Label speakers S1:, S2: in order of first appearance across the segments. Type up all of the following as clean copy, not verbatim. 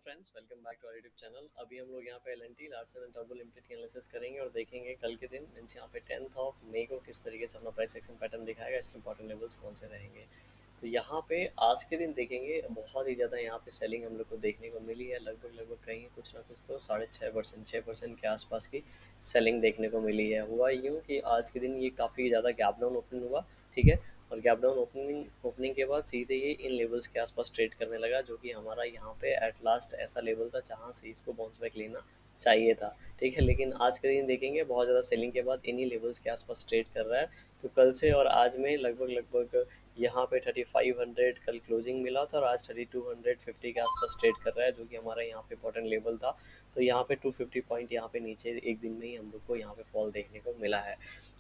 S1: Friends, welcome back to our YouTube channel. अभी हम लोग यहाँ पे एल&टी लार्सन एंड टर्बो लिमिटेड की एनालिसिस करेंगे और देखेंगे कल के दिन मीन्स यहाँ पे 10th ऑफ मई को किस तरीके से अपना प्राइस एक्शन पैटर्न दिखाएगा, इसके इंपॉर्टेंट लेवल्स कौन से रहेंगे। तो यहाँ पे आज के दिन देखेंगे बहुत ही ज़्यादा यहाँ पे सेलिंग हम लोग को देखने को मिली है। लगभग लगभग कहीं कुछ ना कुछ तो 6.5% 6% के आसपास की सेलिंग देखने को मिली है। हुआ यूँ कि आज के दिन ये काफ़ी ज़्यादा गैप डाउन ओपन हुआ, ठीक है। और गैप डाउन ओपनिंग ओपनिंग के बाद सीधे ये इन लेवल्स के आसपास ट्रेड करने लगा, जो कि हमारा यहाँ पे एट लास्ट ऐसा लेवल था जहाँ से इसको बाउंस बैक लेना चाहिए था, ठीक है। लेकिन आज के दिन देखेंगे बहुत ज़्यादा सेलिंग के बाद इन्हीं लेवल्स के आसपास ट्रेड कर रहा है। तो कल से और आज में लगभग लगभग यहाँ पे 3500 कल क्लोजिंग मिला था और आज 3250 के आसपास ट्रेड कर रहा है, जो कि हमारा यहाँ पे इंपॉर्टेंट लेवल था। तो यहाँ पे 250 पॉइंट यहाँ पे नीचे एक दिन में ही हम लोग को यहाँ पे फॉल देखने को मिला है।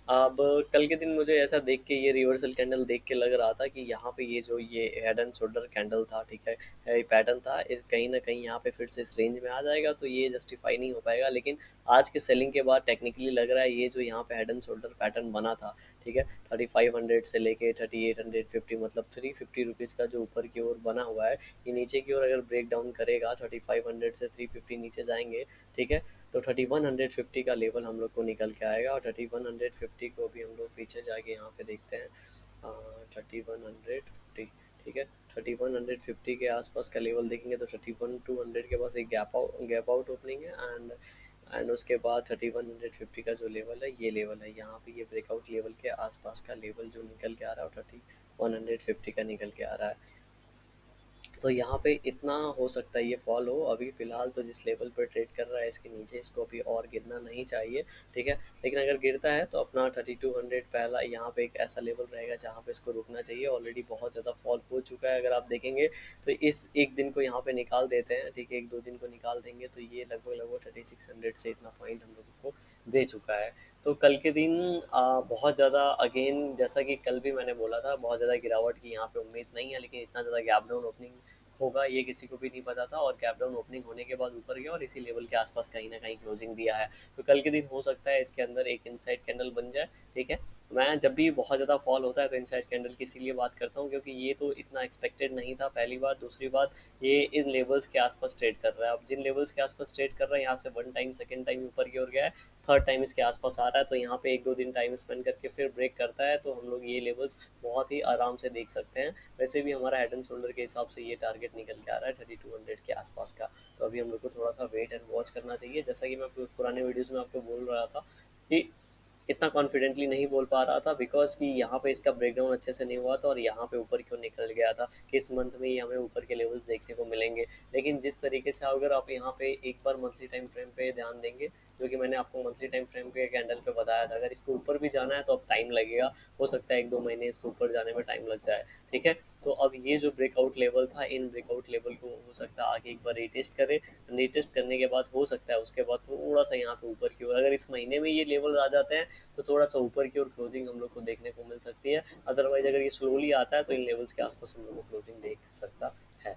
S1: अब कल के दिन मुझे ऐसा देख के ये रिवर्सल कैंडल देख के लग रहा था कि यहाँ पे ये जो ये हेड एंड शोल्डर कैंडल था, ठीक है, ये पैटर्न था, इस कहीं ना कहीं यहाँ पे फिर से इस रेंज में आ जाएगा तो ये जस्टिफाई नहीं हो पाएगा। लेकिन आज के सेलिंग के बाद टेक्निकली लग रहा है ये जो यहाँ पे हेड एंड शोल्डर पैटर्न बना था, ठीक है, 3500 से लेके 3850 मतलब 350 रुपीज़ का जो ऊपर की ओर बना हुआ है, ये नीचे की ओर अगर ब्रेक डाउन करेगा 3500 से 350 नीचे जाएंगे, ठीक है, तो 3150 का लेवल हम लोग को निकल के आएगा। और 3150 को भी हम लोग पीछे जाके यहाँ पे देखते हैं। 3150, ठीक है, 3150 के आसपास का लेवल देखेंगे तो 31200 के पास एक गैप आउट ओपनिंग है। एंड उसके बाद 3150 का जो लेवल है, ये लेवल है यहाँ पे, ये ब्रेकआउट लेवल के आसपास का लेवल जो निकल के आ रहा है 3150 का निकल के आ रहा है। तो यहाँ पे इतना हो सकता है ये फॉल हो। अभी फिलहाल तो जिस लेवल पर ट्रेड कर रहा है इसके नीचे इसको अभी और गिरना नहीं चाहिए, ठीक है। लेकिन अगर गिरता है तो अपना 3200 पहला यहाँ पे एक ऐसा लेवल रहेगा जहाँ पे इसको रुकना चाहिए। ऑलरेडी बहुत ज़्यादा फॉल हो चुका है, अगर आप देखेंगे तो इस एक दिन को यहाँ पे निकाल देते हैं, ठीक है, एक दो दिन को निकाल देंगे तो ये लगभग लगभग 3600 से इतना पॉइंट हम लोगों को दे चुका है। तो कल के दिन बहुत ज़्यादा अगेन जैसा कि कल भी मैंने बोला था, बहुत ज़्यादा गिरावट की यहाँ पे उम्मीद नहीं है, लेकिन इतना ज़्यादा गैप डाउन ओपनिंग होगा ये किसी को भी नहीं पता था। और गैप डाउन ओपनिंग होने के बाद ऊपर गया और इसी लेवल के आसपास कहीं ना कहीं क्लोजिंग दिया है। तो कल के दिन हो सकता है इसके अंदर एक इनसाइड कैंडल बन जाए, ठीक है। मैं जब भी बहुत ज़्यादा फॉल होता है तो इनसाइड कैंडल की इसीलिए बात करता हूँ क्योंकि ये तो इतना एक्सपेक्टेड नहीं था, पहली बात। दूसरी बात, ये इन लेवल्स के आसपास ट्रेड कर रहा है। अब जिन लेवल्स के आसपास ट्रेड कर रहा है यहाँ से वन टाइम सेकेंड टाइम ऊपर की ओर गया है, थर्ड टाइम इसके आसपास आ रहा है, तो यहाँ पे एक दो दिन टाइम स्पेंड करके फिर ब्रेक करता है तो हम लोग ये लेवल्स बहुत ही आराम से देख सकते हैं। वैसे भी हमारा हेड एंड शोल्डर के हिसाब से ये टारगेट निकल के आ रहा है 3200 के आसपास का। तो अभी हम लोग को थोड़ा सा वेट एंड वॉच करना चाहिए। जैसा कि मैं पुराने वीडियोज़ में आपको बोल रहा था कि इतना कॉन्फिडेंटली नहीं बोल पा रहा था बिकॉज कि यहाँ पे इसका ब्रेकडाउन अच्छे से नहीं हुआ था और यहाँ पे ऊपर क्यों निकल गया था कि इस मंथ में ही हमें ऊपर के लेवल्स देखने को मिलेंगे। लेकिन जिस तरीके से अगर आप यहाँ पे एक बार मंथली टाइम फ्रेम पे ध्यान देंगे, जो कि मैंने आपको मंथली टाइम फ्रेम के कैंडल पे बताया था, अगर इसको ऊपर भी जाना है तो अब टाइम लगेगा, हो सकता है एक दो महीने इसको ऊपर जाने में टाइम लग जाए, ठीक है। तो अब ये जो ब्रेकआउट लेवल था, इन ब्रेकआउट लेवल को हो सकता है आगे एक बार रीटेस्ट करे। रीटेस्ट करने के बाद हो सकता है उसके बाद थोड़ा सा यहाँ पे ऊपर की ओर अगर इस महीने में ये लेवल आ जाते हैं तो थोड़ा सा ऊपर की ओर क्लोजिंग हम लोग को देखने को मिल सकती है। अदरवाइज अगर ये स्लोली आता है तो इन लेवल्स के आसपास हम लोग को क्लोजिंग देख सकता है,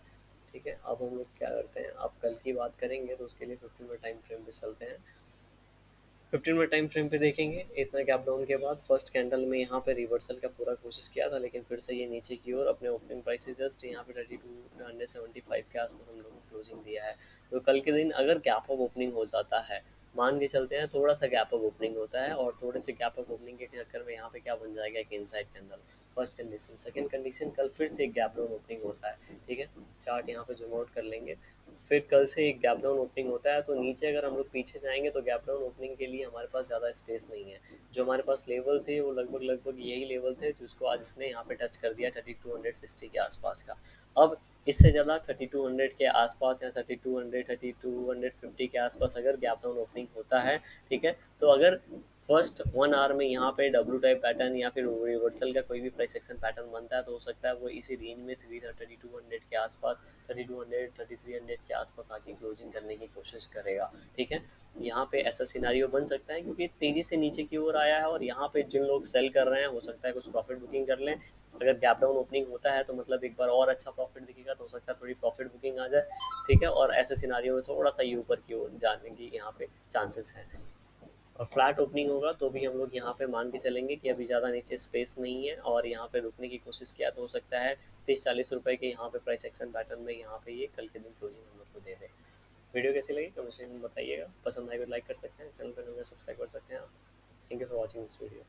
S1: ठीक है। अब हम लोग क्या करते हैं, अब कल की बात करेंगे तो उसके लिए 15 मिनट टाइम फ्रेम पे चलते हैं। 15 मिनट टाइम फ्रेम पे देखेंगे, इतना गैप डाउन के बाद फर्स्ट कैंडल में यहाँ पे रिवर्सल का पूरा कोशिश किया था, लेकिन फिर से ये नीचे की ओर अपने ओपनिंग प्राइस से जस्ट यहाँ पे 3275 के आसपास हम लोग को क्लोजिंग दिया है। तो कल के दिन अगर गैप अप ओपनिंग हो जाता है, मान के चलते हैं थोड़ा सा गैप अप ओपनिंग होता है और थोड़े से गैप अप ओपनिंग के चक्कर में यहाँ पे क्या बन जाएगा, एक inside candle, first condition. Second condition, कल फिर से एक गैप डाउन ओपनिंग होता है, ठीक है। चार्ट यहाँ पे जूम आउट कर लेंगे, फिर कल से एक गैप डाउन ओपनिंग होता है तो नीचे अगर हम लोग पीछे जाएंगे तो गैप डाउन ओपनिंग के लिए हमारे पास ज़्यादा स्पेस नहीं है। जो हमारे पास लेवल थे वो लगभग लगभग यही लेवल थे जिसको आज इसने यहाँ पे टच कर दिया 3260 के आसपास का। अब इससे ज़्यादा 3200 के आसपास या 3200 3250 के आसपास अगर गैप डाउन ओपनिंग होता है, ठीक है, तो अगर फर्स्ट 1 आवर में यहाँ पे डब्ल्यू टाइप पैटर्न या फिर रिवर्सल का कोई भी प्राइस एक्शन पैटर्न बनता है तो हो सकता है वो इसी रेंज में 3200 के आसपास 3200 3300 के आसपास आके क्लोजिंग करने की कोशिश करेगा, ठीक है। यहाँ पे ऐसा सिनारियो बन सकता है क्योंकि तेजी से नीचे की ओर आया है और यहाँ पे जिन लोग सेल कर रहे हैं हो सकता है कुछ प्रॉफिट बुकिंग कर लें। अगर गैप डाउन ओपनिंग होता है तो मतलब एक बार और अच्छा प्रॉफिट दिखेगा तो हो सकता है थोड़ी प्रॉफिट बुकिंग आ जाए, ठीक है। और ऐसे सिनारियो में थोड़ा सा ये ऊपर की ओर जाने की यहाँ पे चांसेस हैं। और फ्लैट ओपनिंग होगा तो भी हम लोग यहाँ पे मान के चलेंगे कि अभी ज़्यादा नीचे स्पेस नहीं है और यहाँ पे रुकने की कोशिश किया तो हो सकता है 30-40 रुपए के यहाँ पे प्राइस एक्शन पैटर्न में यहाँ पे ये कल के दिन क्लोजिंग हम लोग को दे दे। वीडियो कैसी लगी कमेंट सेक्शन में बताइएगा, पसंद आए तो लाइक कर सकते हैं, चैनल पर नए सब्सक्राइब कर सकते हैं आप। Thank you for watching this video.